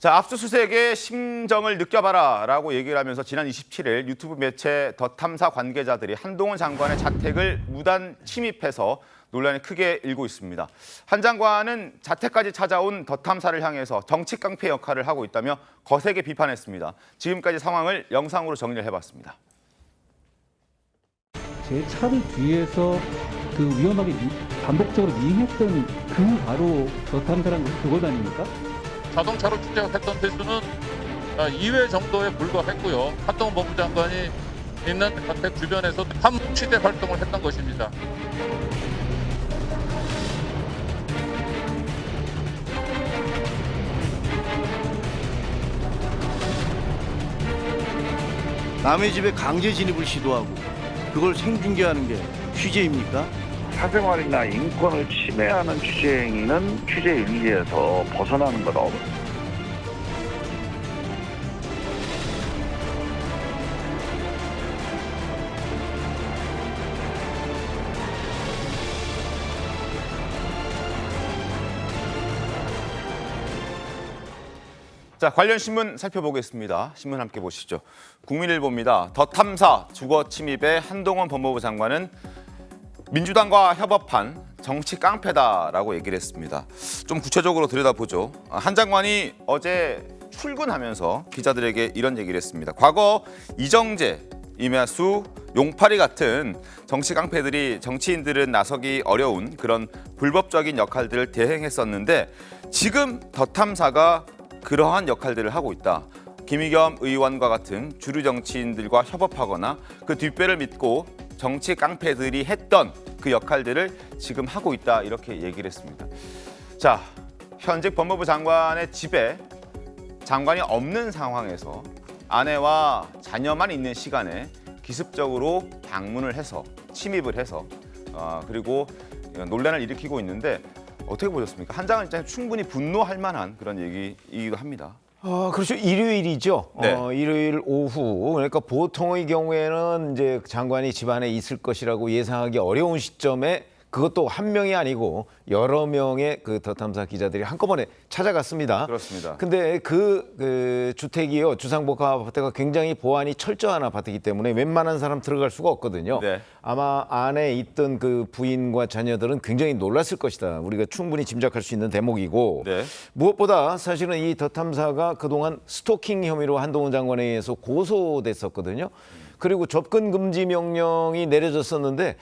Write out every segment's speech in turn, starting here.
자, 압수수색의 심정을 느껴봐라라고 얘기를 하면서 지난 27일 유튜브 매체 더 탐사 관계자들이 한동훈 장관의 자택을 무단 침입해서 논란이 크게 일고 있습니다. 한 장관은 자택까지 찾아온 더 탐사를 향해서 정치 깡패 역할을 하고 있다며 거세게 비판했습니다. 지금까지 상황을 영상으로 정리를 해봤습니다. 제 차를 뒤에서 그 위험하게 반복적으로 미행했던 그 바로 더 탐사라는 것이 그것 아닙니까? 자동차로 추적했던 횟수는 2회 정도에 불과했고요. 한동훈 법무장관이 있는 자택 주변에서 함취대 활동을 했던 것입니다. 남의 집에 강제 진입을 시도하고 그걸 생중계하는 게 취재입니까? 사생활이나 인권을 침해하는 취재 행위는 취재 윤리에서 벗어나는 것 없습니다. 자, 관련 신문 살펴보겠습니다. 신문 함께 보시죠. 국민일보입니다. 더 탐사 주거 침입에 한동훈 법무부 장관은 민주당과 협업한 정치 깡패다라고 얘기를 했습니다. 좀 구체적으로 들여다보죠. 한 장관이 어제 출근하면서 기자들에게 이런 얘기를 했습니다. 과거 이정재, 임야수, 용팔이 같은 정치 깡패들이 정치인들은 나서기 어려운 그런 불법적인 역할들을 대행했었는데 지금 더 탐사가 그러한 역할들을 하고 있다. 김의겸 의원과 같은 주류 정치인들과 협업하거나 그 뒷배를 믿고 정치 깡패들이 했던 그 역할들을 지금 하고 있다. 이렇게 얘기를 했습니다. 자, 현직 법무부 장관의 집에 장관이 없는 상황에서 아내와 자녀만 있는 시간에 기습적으로 방문을 해서 침입을 해서 그리고 논란을 일으키고 있는데 어떻게 보셨습니까? 한 장관 입장에서 충분히 분노할 만한 그런 얘기이기도 합니다. 그렇죠. 일요일이죠. 네. 일요일 오후. 그러니까 보통의 경우에는 이제 장관이 집안에 있을 것이라고 예상하기 어려운 시점에 그것도 한 명이 아니고 여러 명의 그 더 탐사 기자들이 한꺼번에 찾아갔습니다. 그렇습니다. 근데 그 주택이요. 주상복합 아파트가 굉장히 보안이 철저한 아파트이기 때문에 웬만한 사람 들어갈 수가 없거든요. 네. 아마 안에 있던 그 부인과 자녀들은 굉장히 놀랐을 것이다. 우리가 충분히 짐작할 수 있는 대목이고 네. 무엇보다 사실은 이 더 탐사가 그동안 스토킹 혐의로 한동훈 장관에 의해서 고소됐었거든요. 그리고 접근 금지 명령이 내려졌었는데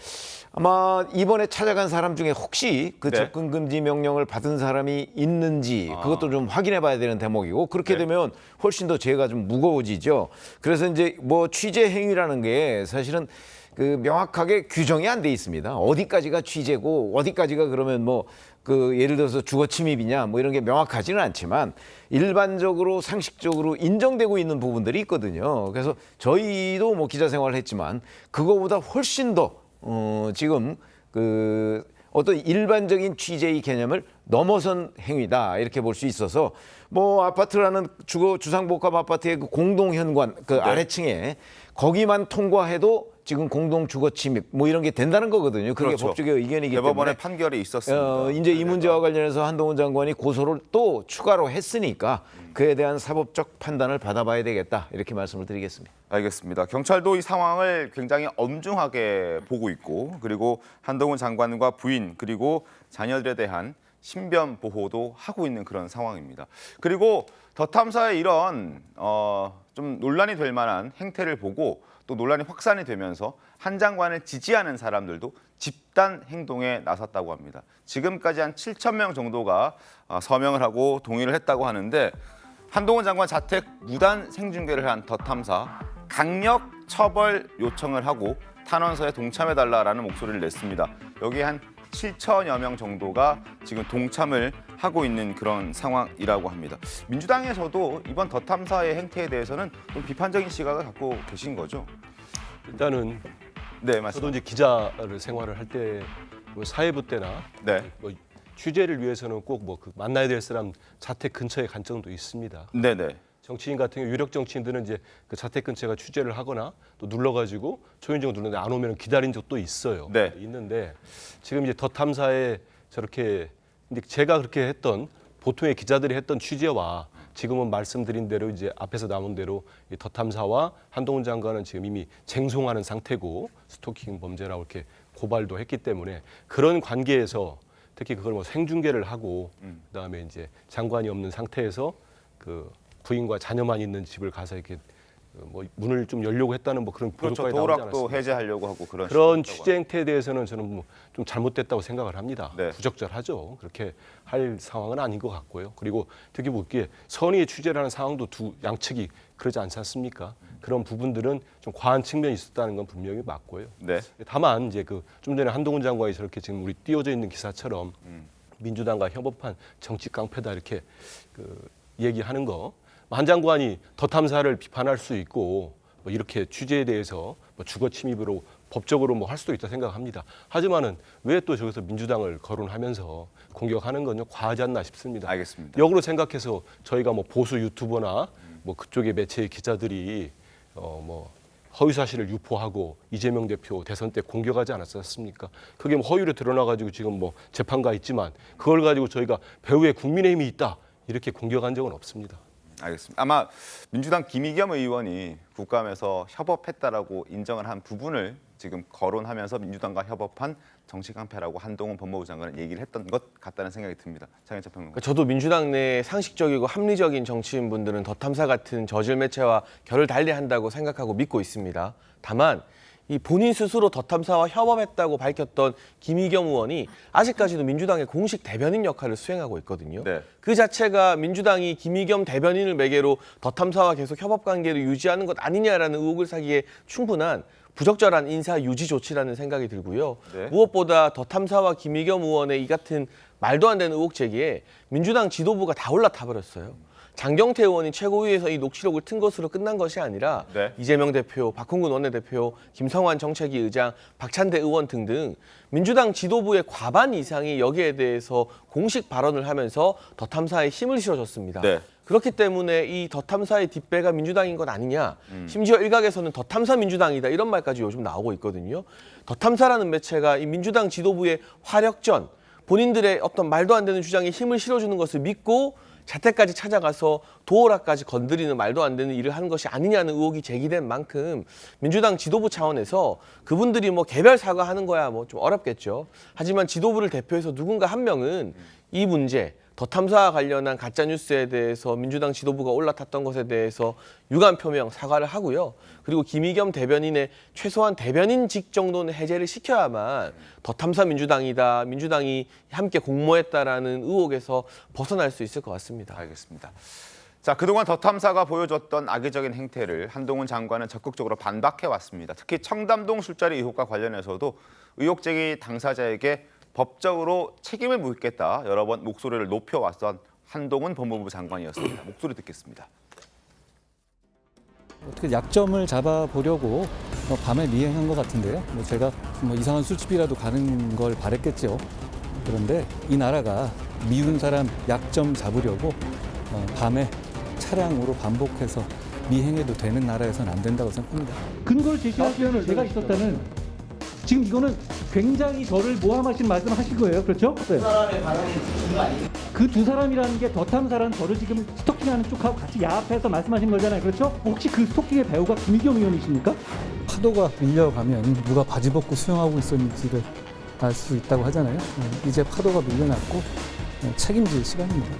아마 이번에 찾아간 사람 중에 혹시 그 네. 접근 금지 명령을 받은 사람이 있는지 그것도 좀 확인해 봐야 되는 대목이고 그렇게 네. 되면 훨씬 더 죄가 좀 무거워지죠. 그래서 이제 뭐 취재 행위라는 게 사실은 그 명확하게 규정이 안 돼 있습니다. 어디까지가 취재고 어디까지가 그러면 뭐 그 예를 들어서 주거 침입이냐 뭐 이런 게 명확하지는 않지만 일반적으로 상식적으로 인정되고 있는 부분들이 있거든요. 그래서 저희도 뭐 기자 생활을 했지만 그거보다 훨씬 더 지금 그 어떤 일반적인 취재의 개념을 넘어선 행위다 이렇게 볼 수 있어서 뭐 아파트라는 주상복합 아파트의 그 공동 현관 그 아래층에 거기만 통과해도 지금 공동 주거 침입 뭐 이런 게 된다는 거거든요. 그게 그렇죠. 법적의 의견이기 대법원의 때문에 판결이 있었습니다. 이제 이 문제와 관련해서 한동훈 장관이 고소를 또 추가로 했으니까 그에 대한 사법적 판단을 받아봐야 되겠다 이렇게 말씀을 드리겠습니다. 알겠습니다. 경찰도 이 상황을 굉장히 엄중하게 보고 있고 그리고 한동훈 장관과 부인 그리고 자녀들에 대한 신변 보호도 하고 있는 그런 상황입니다. 그리고 더 탐사의 이런 좀 논란이 될 만한 행태를 보고 또 논란이 확산이 되면서 한 장관을 지지하는 사람들도 집단 행동에 나섰다고 합니다. 지금까지 한 7,000명 정도가 서명을 하고 동의를 했다고 하는데 한동훈 장관 자택 무단 생중계를 한 더 탐사 강력 처벌 요청을 하고 탄원서에 동참해달라라는 목소리를 냈습니다. 여기에 한 7천여 명 정도가 지금 동참을 하고 있는 그런 상황이라고 합니다. 민주당에서도 이번 더 탐사의 행태에 대해서는 좀 비판적인 시각을 갖고 계신 거죠? 일단은 네, 저도 맞습니다. 이제 기자를 생활을 할 때 뭐 사회부 때나 네, 뭐 취재를 위해서는 꼭 뭐 그 만나야 될 사람 자택 근처에 간 적도 있습니다. 네, 네. 정치인 같은 경우 유력 정치인들은 이제 그 자택 근처가 취재를 하거나 또 눌러가지고 초인종 눌렀는데 안 오면 기다린 적도 있어요. 네. 있는데 지금 이제 더 탐사에 저렇게 근데 제가 그렇게 했던 보통의 기자들이 했던 취재와 지금은 말씀드린 대로 이제 앞에서 나온 대로 이 더 탐사와 한동훈 장관은 지금 이미 쟁송하는 상태고 스토킹 범죄라고 이렇게 고발도 했기 때문에 그런 관계에서 특히 그걸 뭐 생중계를 하고 그다음에 이제 장관이 없는 상태에서 그 부인과 자녀만 있는 집을 가서 이렇게 뭐 문을 좀 열려고 했다는 뭐 그런 그렇죠. 보도까지 나오지 도락도 않았습니까? 해제하려고 하고 그런 그런 식으로 취재 행태에 대해서는 저는 뭐 좀 잘못됐다고 생각을 합니다. 네. 부적절하죠. 그렇게 할 상황은 아닌 것 같고요. 그리고 특히 묻기에 선의의 취재를 하는 상황도 두 양측이 그러지 않지 않습니까? 그런 부분들은 좀 과한 측면이 있었다는 건 분명히 맞고요. 네. 다만 이제 그 좀 전에 한동훈 장관이 저렇게 지금 우리 띄워져 있는 기사처럼 민주당과 협업한 정치 깡패다 이렇게 그 얘기하는 거. 한 장관이 더 탐사를 비판할 수 있고 뭐 이렇게 취재에 대해서 뭐 주거 침입으로 법적으로 뭐 할 수도 있다 생각합니다. 하지만은 왜 또 저기서 민주당을 거론하면서 공격하는 건 좀 과하지 않나 싶습니다. 알겠습니다. 역으로 생각해서 저희가 뭐 보수 유튜버나 뭐 그쪽의 매체의 기자들이 뭐 허위 사실을 유포하고 이재명 대표 대선 때 공격하지 않았습니까? 그게 뭐 허위로 드러나가지고 지금 뭐 재판가 있지만 그걸 가지고 저희가 배후에 국민의힘이 있다 이렇게 공격한 적은 없습니다. 알겠습니다. 아마 민주당 김의겸 의원이 국감에서 협업했다라고 인정을 한 부분을 지금 거론하면서 민주당과 협업한 정치 깡패라고 한동훈 법무부 장관은 얘기를 했던 것 같다는 생각이 듭니다. 장현철 평론가. 저도 민주당 내 상식적이고 합리적인 정치인분들은 더 탐사 같은 저질 매체와 결을 달리한다고 생각하고 믿고 있습니다. 다만 이 본인 스스로 더 탐사와 협업했다고 밝혔던 김의겸 의원이 아직까지도 민주당의 공식 대변인 역할을 수행하고 있거든요. 네. 그 자체가 민주당이 김의겸 대변인을 매개로 더 탐사와 계속 협업 관계를 유지하는 것 아니냐라는 의혹을 사기에 충분한 부적절한 인사 유지 조치라는 생각이 들고요. 네. 무엇보다 더 탐사와 김의겸 의원의 이 같은 말도 안 되는 의혹 제기에 민주당 지도부가 다 올라타 버렸어요. 장경태 의원이 최고위에서 이 녹취록을 튼 것으로 끝난 것이 아니라 네. 이재명 대표, 박홍근 원내대표, 김성환 정책위 의장, 박찬대 의원 등등 민주당 지도부의 과반 이상이 여기에 대해서 공식 발언을 하면서 더 탐사에 힘을 실어줬습니다. 네. 그렇기 때문에 이 더 탐사의 뒷배가 민주당인 것 아니냐. 심지어 일각에서는 더 탐사 민주당이다 이런 말까지 요즘 나오고 있거든요. 더 탐사라는 매체가 이 민주당 지도부의 화력전, 본인들의 어떤 말도 안 되는 주장에 힘을 실어주는 것을 믿고 자택까지 찾아가서 도어락까지 건드리는 말도 안 되는 일을 하는 것이 아니냐는 의혹이 제기된 만큼 민주당 지도부 차원에서 그분들이 뭐 개별 사과하는 거야 뭐 좀 어렵겠죠. 하지만 지도부를 대표해서 누군가 한 명은 이 문제, 더 탐사와 관련한 가짜뉴스에 대해서 민주당 지도부가 올라탔던 것에 대해서 유감 표명 사과를 하고요. 그리고 김의겸 대변인의 최소한 대변인직 정도는 해제를 시켜야만 더 탐사 민주당이다, 민주당이 함께 공모했다라는 의혹에서 벗어날 수 있을 것 같습니다. 알겠습니다. 자, 그동안 더 탐사가 보여줬던 악의적인 행태를 한동훈 장관은 적극적으로 반박해 왔습니다. 특히 청담동 술자리 의혹과 관련해서도 의혹 제기 당사자에게 법적으로 책임을 묻겠다 여러 번 목소리를 높여왔던 한동훈 법무부 장관이었습니다. 목소리 듣겠습니다. 어떻게 약점을 잡아보려고 밤에 미행한 것 같은데요. 제가 이상한 술집이라도 가는 걸 바랬겠죠. 그런데 이 나라가 미운 사람 약점 잡으려고 밤에 차량으로 반복해서 미행해도 되는 나라에서는 안 된다고 생각합니다. 근거를 제시하시면 제가 있었다는 지금 이거는 굉장히 저를 모함하신 말씀하신 거예요. 그렇죠? 네. 두 사람의 발언이 그 두 사람이라는 게 더 탐사라는 저를 지금 스토킹하는 쪽하고 같이 야합해서 말씀하신 거잖아요. 그렇죠? 혹시 그 스토킹의 배우가 김의겸 의원이십니까? 파도가 밀려가면 누가 바지 벗고 수영하고 있었는지를 알 수 있다고 하잖아요. 이제 파도가 밀려났고 책임질 시간입니다.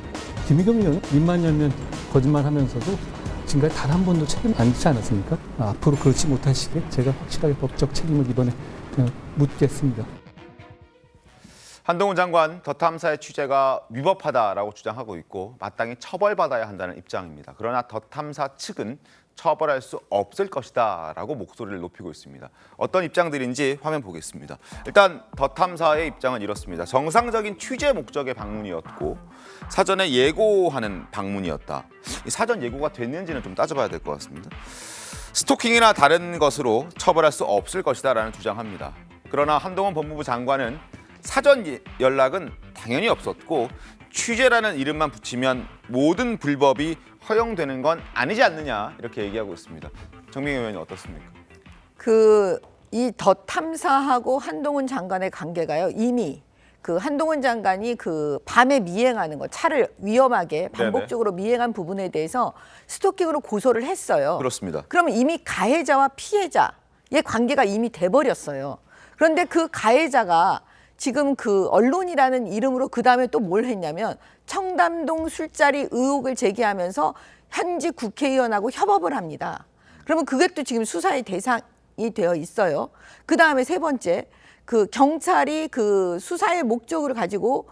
김의겸 의원은 입만 열면 거짓말하면서도 지금까지 단 한 번도 책임 안 지지 않았습니까? 앞으로 그렇지 못하시게 제가 확실하게 법적 책임을 이번에 묻겠습니다. 한동훈 장관 더 탐사의 취재가 위법하다라고 주장하고 있고 마땅히 처벌받아야 한다는 입장입니다. 그러나 더 탐사 측은 처벌할 수 없을 것이다라고 목소리를 높이고 있습니다. 어떤 입장들인지 화면 보겠습니다. 일단 더 탐사의 입장은 이렇습니다. 정상적인 취재 목적의 방문이었고 사전에 예고하는 방문이었다. 이 사전 예고가 됐는지는 좀 따져봐야 될 것 같습니다. 스토킹이나 다른 것으로 처벌할 수 없을 것이다라는 주장합니다. 그러나 한동훈 법무부 장관은 사전 연락은 당연히 없었고 취재라는 이름만 붙이면 모든 불법이 허용되는 건 아니지 않느냐 이렇게 얘기하고 있습니다. 정민희 의원님 어떻습니까? 이 더 탐사하고 한동훈 장관의 관계가요 이미 그 한동훈 장관이 그 밤에 미행하는 거, 차를 위험하게 반복적으로 미행한 부분에 대해서 스토킹으로 고소를 했어요. 그렇습니다. 그러면 이미 가해자와 피해자의 관계가 이미 돼버렸어요. 그런데 그 가해자가 지금 그 언론이라는 이름으로 그 다음에 또 뭘 했냐면 청담동 술자리 의혹을 제기하면서 현지 국회의원하고 협업을 합니다. 그러면 그것도 지금 수사의 대상이 되어 있어요. 그 다음에 세 번째, 그 경찰이 그 수사의 목적을 가지고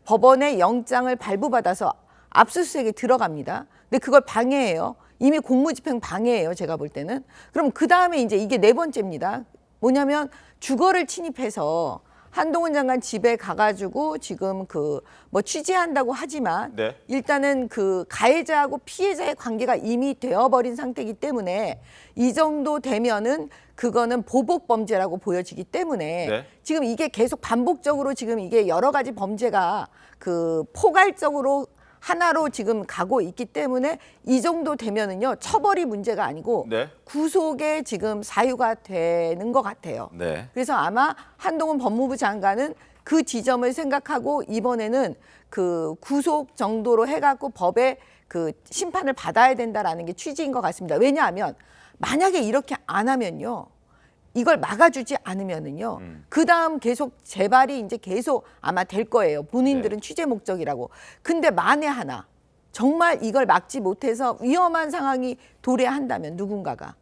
법원의 영장을 발부받아서 압수수색에 들어갑니다. 근데 그걸 방해해요. 이미 공무집행 방해예요. 제가 볼 때는. 그럼 그 다음에 이제 이게 네 번째입니다. 뭐냐면 주거를 침입해서 한동훈 장관 집에 가가지고 지금 그 뭐 취재한다고 하지만 네. 일단은 그 가해자하고 피해자의 관계가 이미 되어버린 상태이기 때문에 이 정도 되면은 그거는 보복 범죄라고 보여지기 때문에 네. 지금 이게 계속 반복적으로 지금 이게 여러 가지 범죄가 그 포괄적으로 하나로 지금 가고 있기 때문에 이 정도 되면은요 처벌이 문제가 아니고 네. 구속에 지금 사유가 되는 것 같아요. 네. 그래서 아마 한동훈 법무부 장관은 그 지점을 생각하고 이번에는 그 구속 정도로 해갖고 법에 그 심판을 받아야 된다라는 게 취지인 것 같습니다. 왜냐하면 만약에 이렇게 안 하면요. 이걸 막아주지 않으면은요. 그 다음 계속 재발이 이제 계속 아마 될 거예요. 본인들은 취재 목적이라고. 근데 만에 하나 정말 이걸 막지 못해서 위험한 상황이 도래한다면 누군가가.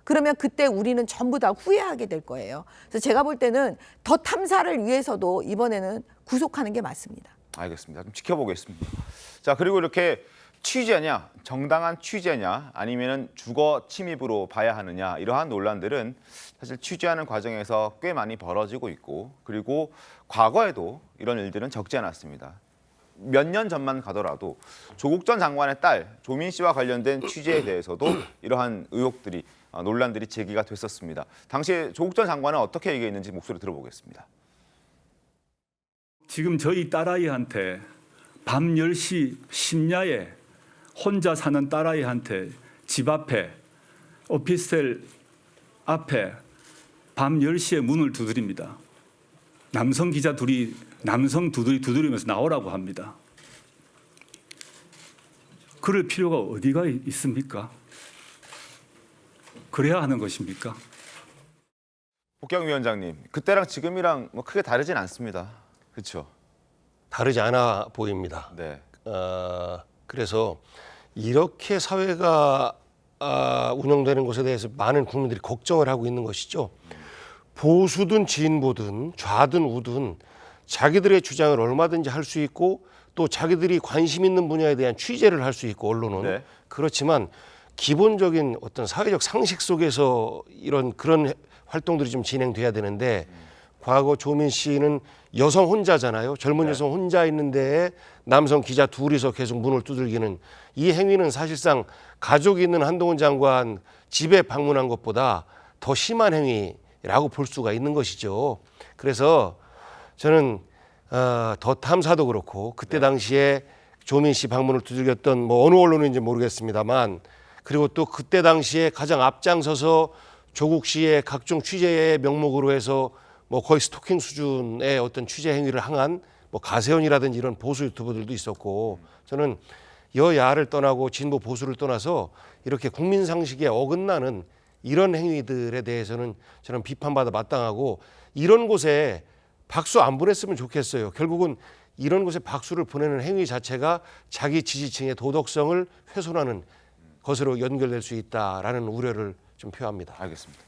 그러면 그때 우리는 전부 다 후회하게 될 거예요. 그래서 제가 볼 때는 더 탐사를 위해서도 이번에는 구속하는 게 맞습니다. 알겠습니다. 좀 지켜보겠습니다. 자, 그리고 이렇게 취재냐, 정당한 취재냐, 아니면은 주거 침입으로 봐야 하느냐 이러한 논란들은 사실 취재하는 과정에서 꽤 많이 벌어지고 있고 그리고 과거에도 이런 일들은 적지 않았습니다. 몇 년 전만 가더라도 조국 전 장관의 딸 조민 씨와 관련된 취재에 대해서도 이러한 의혹들이 논란들이 제기가 됐었습니다. 당시에 조국 전 장관은 어떻게 얘기했는지 목소리 들어보겠습니다. 지금 저희 딸아이한테 밤 10시 심야에 혼자 사는 딸아이한테 집 앞에 오피스텔 앞에 밤 10시에 문을 두드립니다. 남성 기자 둘이 두드리면서 나오라고 합니다. 그럴 필요가 어디가 있습니까? 그래야 하는 것입니까? 복경 위원장님, 그때랑 지금이랑 뭐 크게 다르진 않습니다. 그렇죠? 다르지 않아 보입니다. 네. 그래서 이렇게 사회가 운영되는 것에 대해서 많은 국민들이 걱정을 하고 있는 것이죠. 보수든 진보든 좌든 우든 자기들의 주장을 얼마든지 할 수 있고 또 자기들이 관심 있는 분야에 대한 취재를 할 수 있고 언론은 네. 그렇지만 기본적인 어떤 사회적 상식 속에서 그런 활동들이 좀 진행돼야 되는데 과거 조민 씨는 여성 혼자잖아요. 젊은 여성 혼자 있는데 남성 기자 둘이서 계속 문을 두들기는 이 행위는 사실상 가족이 있는 한동훈 장관 집에 방문한 것보다 더 심한 행위라고 볼 수가 있는 것이죠. 그래서 저는 더 탐사도 그렇고 그때 당시에 조민 씨 방문을 두들겼던 뭐 어느 언론인지 모르겠습니다만 그리고 또 그때 당시에 가장 앞장서서 조국 씨의 각종 취재의 명목으로 해서 뭐 거의 스토킹 수준의 어떤 취재 행위를 항한 뭐 가세현이라든지 이런 보수 유튜버들도 있었고 저는 여야를 떠나고 진보 보수를 떠나서 이렇게 국민 상식에 어긋나는 이런 행위들에 대해서는 저는 비판받아 마땅하고 이런 곳에 박수 안 보냈으면 좋겠어요. 결국은 이런 곳에 박수를 보내는 행위 자체가 자기 지지층의 도덕성을 훼손하는 것으로 연결될 수 있다라는 우려를 좀 표합니다. 알겠습니다.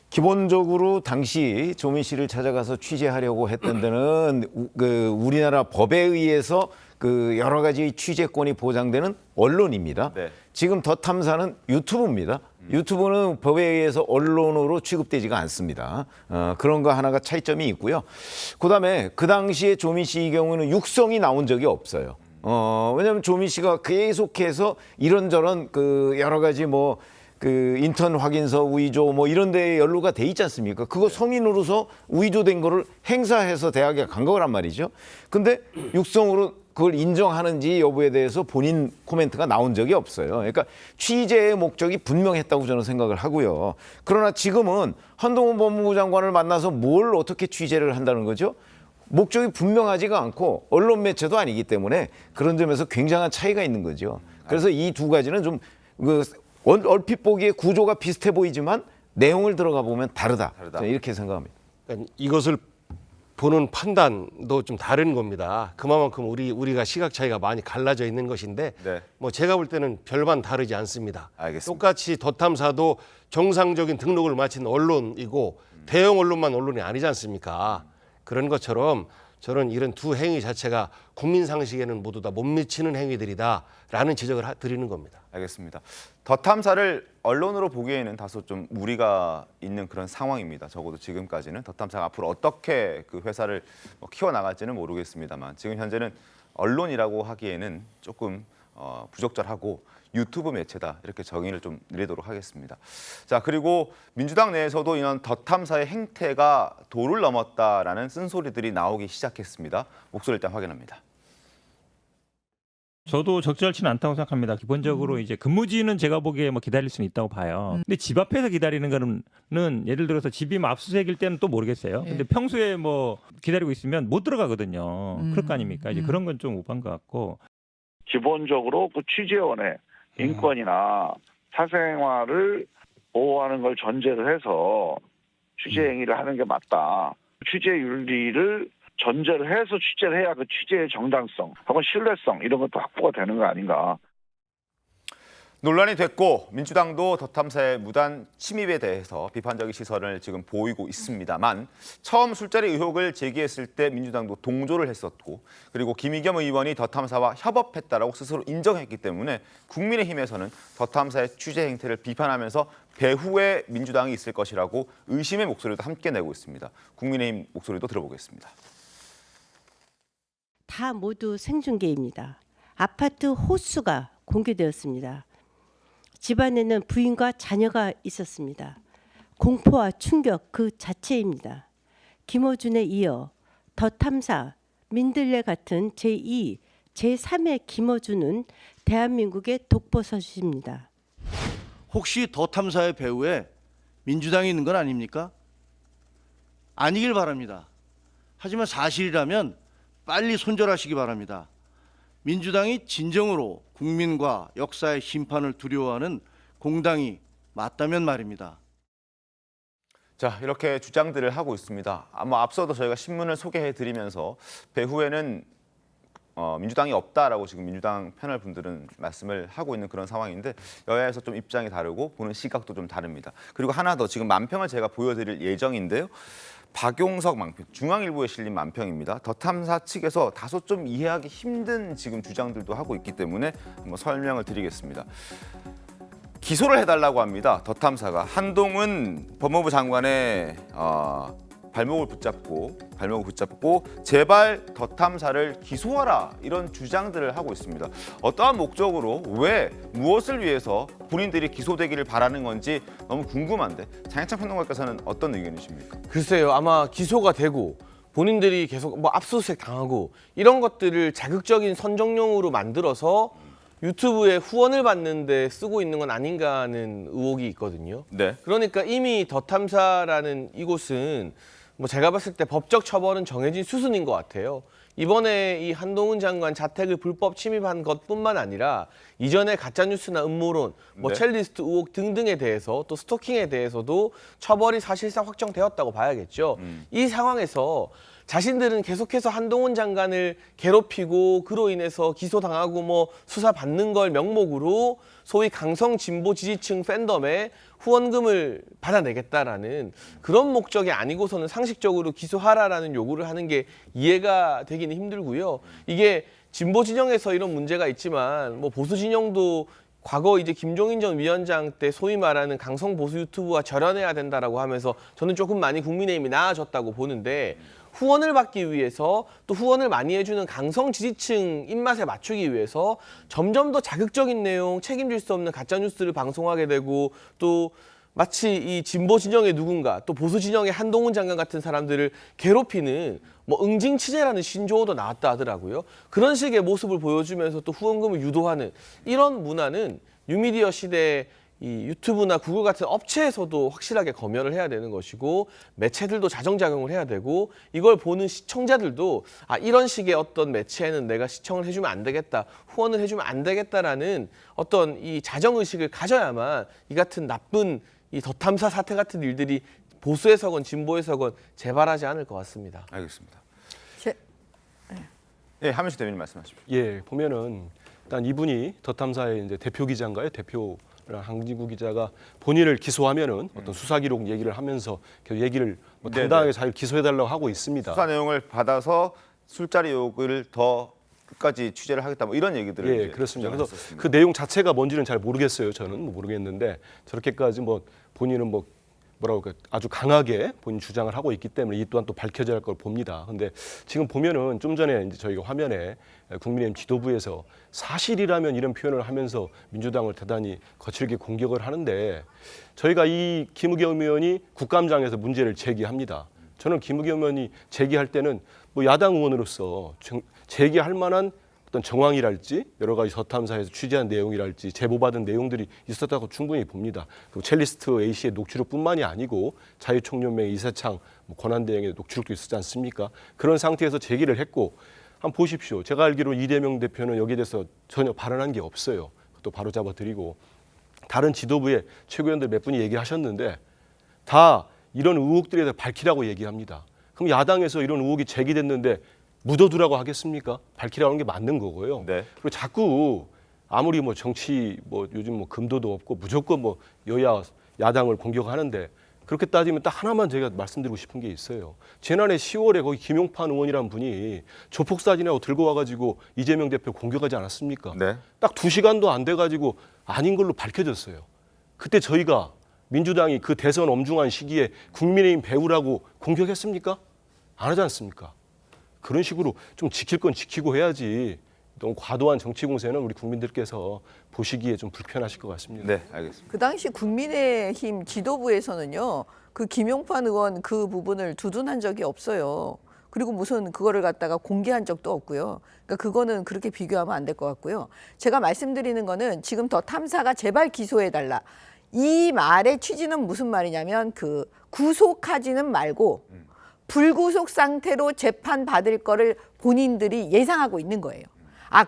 기본적으로 당시 조민 씨를 찾아가서 취재하려고 했던 데는 우리나라 법에 의해서 그 여러 가지 취재권이 보장되는 언론입니다. 네. 지금 더 탐사는 유튜브입니다. 유튜브는 법에 의해서 언론으로 취급되지가 않습니다. 그런 거 하나가 차이점이 있고요. 그다음에 그 당시에 조민 씨의 경우는 육성이 나온 적이 없어요. 왜냐하면 조민 씨가 계속해서 이런저런 그 여러 가지 뭐 그 인턴 확인서 위조 뭐 이런 데에 연루가 돼 있지 않습니까? 그거 성인으로서 위조된 거를 행사해서 대학에 간 거란 말이죠. 근데 육성으로 그걸 인정하는지 여부에 대해서 본인 코멘트가 나온 적이 없어요. 그러니까 취재의 목적이 분명했다고 저는 생각을 하고요. 그러나 지금은 한동훈 법무부 장관을 만나서 뭘 어떻게 취재를 한다는 거죠? 목적이 분명하지가 않고 언론 매체도 아니기 때문에 그런 점에서 굉장한 차이가 있는 거죠. 그래서 이 두 가지는 좀 얼핏 보기에 구조가 비슷해 보이지만 내용을 들어가 보면 다르다. 저는 이렇게 생각합니다. 그러니까 이것을 보는 판단도 좀 다른 겁니다. 그만큼 우리가 시각 차이가 많이 갈라져 있는 것인데 네. 뭐 제가 볼 때는 별반 다르지 않습니다. 알겠습니다. 똑같이 덧탐사도 정상적인 등록을 마친 언론이고 대형 언론만 언론이 아니지 않습니까? 그런 것처럼 저는 이런 두 행위 자체가 국민 상식에는 모두 다 못 미치는 행위들이다라는 지적을 드리는 겁니다. 알겠습니다. 덧탐사를 언론으로 보기에는 다소 좀 무리가 있는 그런 상황입니다. 적어도 지금까지는 덧탐사가 앞으로 어떻게 그 회사를 키워나갈지는 모르겠습니다만 지금 현재는 언론이라고 하기에는 조금 부적절하고 유튜브 매체다 이렇게 정의를 좀 내리도록 하겠습니다. 자, 그리고 민주당 내에서도 이런 덧탐사의 행태가 도를 넘었다라는 쓴소리들이 나오기 시작했습니다. 목소리 일단 확인합니다. 저도 적절치는 않다고 생각합니다. 기본적으로 이제 근무지는 제가 보기에 뭐 기다릴 수는 있다고 봐요. 근데 집 앞에서 기다리는 거는 예를 들어서 집이 뭐 압수수색일 때는 또 모르겠어요. 근데 평소에 뭐 기다리고 있으면 못 들어가거든요. 그럴 거 아닙니까? 이제 그런 건 좀 오반 것 같고. 기본적으로 그 취재원의 인권이나 사생활을 보호하는 걸 전제로 해서 취재 행위를 하는 게 맞다. 취재 윤리를 전제를 해서 취재를 해야 그 취재의 정당성 혹은 신뢰성 이런 것도 확보가 되는 거 아닌가. 논란이 됐고 민주당도 덧탐사의 무단 침입에 대해서 비판적인 시선을 지금 보이고 있습니다만 처음 술자리 의혹을 제기했을 때 민주당도 동조를 했었고 그리고 김의겸 의원이 덧탐사와 협업했다라고 스스로 인정했기 때문에 국민의힘에서는 덧탐사의 취재 행태를 비판하면서 배후에 민주당이 있을 것이라고 의심의 목소리도 함께 내고 있습니다. 국민의힘 목소리도 들어보겠습니다. 다 모두 생중계입니다. 아파트 호수가 공개되었습니다. 집안에는 부인과 자녀가 있었습니다. 공포와 충격 그 자체입니다. 김어준에 이어 덧탐사, 민들레 같은 제2, 제3의 김어준은 대한민국의 독버섯입니다. 혹시 덧탐사의 배후에 민주당이 있는 건 아닙니까? 아니길 바랍니다. 하지만 사실이라면 빨리 손절하시기 바랍니다. 민주당이 진정으로 국민과 역사의 심판을 두려워하는 공당이 맞다면 말입니다. 자, 이렇게 주장들을 하고 있습니다. 아마 앞서도 저희가 신문을 소개해드리면서 배후에는 민주당이 없다라고 지금 민주당 패널 분들은 말씀을 하고 있는 그런 상황인데 여야에서 좀 입장이 다르고 보는 시각도 좀 다릅니다. 그리고 하나 더 지금 만평을 제가 보여드릴 예정인데요. 박용석 만평, 중앙일보에 실린 만평입니다. 덧탐사 측에서 다소 좀 이해하기 힘든 지금 주장들도 하고 있기 때문에 한번 설명을 드리겠습니다. 기소를 해달라고 합니다. 덧탐사가 한동훈 법무부 장관의 발목을 붙잡고 제발 덧탐사를 기소하라 이런 주장들을 하고 있습니다. 어떠한 목적으로 왜 무엇을 위해서 본인들이 기소되기를 바라는 건지 너무 궁금한데 장혜찬 평론가께서는 어떤 의견이십니까? 글쎄요. 아마 기소가 되고 본인들이 계속 뭐 압수수색 당하고 이런 것들을 자극적인 선정용으로 만들어서 유튜브에 후원을 받는데 쓰고 있는 건 아닌가 하는 의혹이 있거든요. 네. 그러니까 이미 덧탐사라는 이곳은 뭐 제가 봤을 때 법적 처벌은 정해진 수순인 것 같아요. 이번에 이 한동훈 장관 자택을 불법 침입한 것뿐만 아니라 이전에 가짜뉴스나 음모론, 뭐 네. 첼리스트 의혹 등등에 대해서 또 스토킹에 대해서도 처벌이 사실상 확정되었다고 봐야겠죠. 이 상황에서 자신들은 계속해서 한동훈 장관을 괴롭히고 그로 인해서 기소당하고 뭐 수사받는 걸 명목으로 소위 강성 진보 지지층 팬덤에 후원금을 받아내겠다라는 그런 목적이 아니고서는 상식적으로 기소하라라는 요구를 하는 게 이해가 되기는 힘들고요. 이게 진보 진영에서 이런 문제가 있지만 뭐 보수 진영도 과거 이제 김종인 전 위원장 때 소위 말하는 강성 보수 유튜브와 절연해야 된다라고 하면서 저는 조금 많이 국민의힘이 나아졌다고 보는데 후원을 받기 위해서 또 후원을 많이 해주는 강성 지지층 입맛에 맞추기 위해서 점점 더 자극적인 내용, 책임질 수 없는 가짜뉴스를 방송하게 되고 또 마치 이 진보 진영의 누군가 또 보수 진영의 한동훈 장관 같은 사람들을 괴롭히는 뭐 응징 취재라는 신조어도 나왔다 하더라고요. 그런 식의 모습을 보여주면서 또 후원금을 유도하는 이런 문화는 뉴미디어 시대에 이 유튜브나 구글 같은 업체에서도 확실하게 검열을 해야 되는 것이고 매체들도 자정작용을 해야 되고 이걸 보는 시청자들도 이런 식의 어떤 매체에는 내가 시청을 해주면 안 되겠다, 후원을 해주면 안 되겠다라는 어떤 이 자정의식을 가져야만 이 같은 나쁜 이 덧탐사 사태 같은 일들이 보수에서건 진보에서건 재발하지 않을 것 같습니다. 알겠습니다. 예, 하면서 대변인 말씀하십시오. 예, 보면은 일단 이분이 덧탐사의 이제 대표 기자인가요? 대표 한진구 기자가 본인을 기소하면은 어떤 수사 기록 얘기를 하면서 계속 얘기를 뭐 당당하게 잘 기소해달라고 하고 있습니다. 수사 내용을 받아서 술자리 의혹을 더 끝까지 취재를 하겠다 뭐 이런 얘기들을 예, 그렇습니다. 그래서 그 내용 자체가 뭔지는 잘 모르겠어요. 저는 뭐 모르겠는데 저렇게까지 뭐 본인은 뭐 뭐라고 할까 아주 강하게 본인 주장을 하고 있기 때문에 이 또한 또 밝혀져야 할 걸 봅니다. 근데 지금 보면은 좀 전에 이제 저희가 화면에 국민의힘 지도부에서 사실이라면 이런 표현을 하면서 민주당을 대단히 거칠게 공격을 하는데 저희가 이 김의겸 의원이 국감장에서 문제를 제기합니다. 저는 김의겸 의원이 제기할 때는 뭐 야당 의원으로서 제기할 만한 어떤 정황이랄지 여러 가지 덧탐사에서 취재한 내용이랄지 제보받은 내용들이 있었다고 충분히 봅니다. 그리고 첼리스트 A씨의 녹취록뿐만이 아니고 자유총연맹 이세창 권한대행의 녹취록도 있었지 않습니까? 그런 상태에서 제기를 했고 한번 보십시오. 제가 알기로 이재명 대표는 여기에 대해서 전혀 발언한 게 없어요. 또 바로 잡아드리고 다른 지도부의 최고위원들 몇 분이 얘기하셨는데 다 이런 의혹들에 대해 밝히라고 얘기합니다. 그럼 야당에서 이런 의혹이 제기됐는데 묻어두라고 하겠습니까? 밝히라고 하는 게 맞는 거고요. 네. 그리고 자꾸 아무리 뭐 정치 뭐 요즘 뭐 금도도 없고 무조건 뭐 여야 야당을 공격하는데 그렇게 따지면 딱 하나만 제가 말씀드리고 싶은 게 있어요. 지난해 10월에 거기 김용판 의원이란 분이 조폭 사진하고 들고 와가지고 이재명 대표 공격하지 않았습니까? 네. 딱 2시간도 안 돼가지고 아닌 걸로 밝혀졌어요. 그때 저희가 민주당이 그 대선 엄중한 시기에 국민의힘 배우라고 공격했습니까? 안 하지 않습니까? 그런 식으로 좀 지킬 건 지키고 해야지 너무 과도한 정치 공세는 우리 국민들께서 보시기에 좀 불편하실 것 같습니다. 네, 알겠습니다. 그 당시 국민의힘 지도부에서는요, 그 김용판 의원 그 부분을 두둔한 적이 없어요. 그리고 무슨 그거를 갖다가 공개한 적도 없고요. 그러니까 그거는 그렇게 비교하면 안 될 것 같고요. 제가 말씀드리는 거는 지금 더 탐사가 제발 기소해달라. 이 말의 취지는 무슨 말이냐면 그 구속하지는 말고 불구속 상태로 재판 받을 거를 본인들이 예상하고 있는 거예요.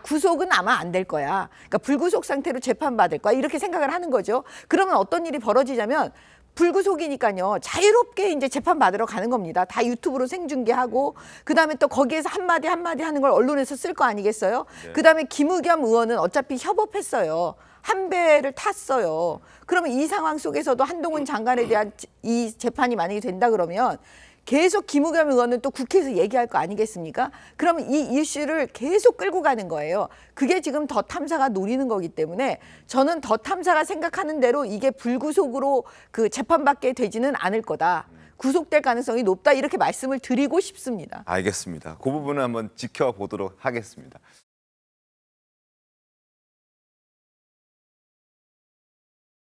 구속은 아마 안 될 거야. 그러니까 불구속 상태로 재판 받을 거야. 이렇게 생각을 하는 거죠. 그러면 어떤 일이 벌어지냐면 불구속이니까요. 자유롭게 이제 재판 받으러 가는 겁니다. 다 유튜브로 생중계하고 그다음에 또 거기에서 한마디 하는 걸 언론에서 쓸 거 아니겠어요? 네. 그다음에 김의겸 의원은 어차피 협업했어요. 한 배를 탔어요. 그러면 이 상황 속에서도 한동훈 장관에 대한 이 재판이 만약에 된다 그러면 계속 김의겸 의원은 또 국회에서 얘기할 거 아니겠습니까? 그러면 이 이슈를 계속 끌고 가는 거예요. 그게 지금 더 탐사가 노리는 거기 때문에 저는 더 탐사가 생각하는 대로 이게 불구속으로 그 재판받게 되지는 않을 거다. 구속될 가능성이 높다. 이렇게 말씀을 드리고 싶습니다. 알겠습니다. 그 부분은 한번 지켜보도록 하겠습니다.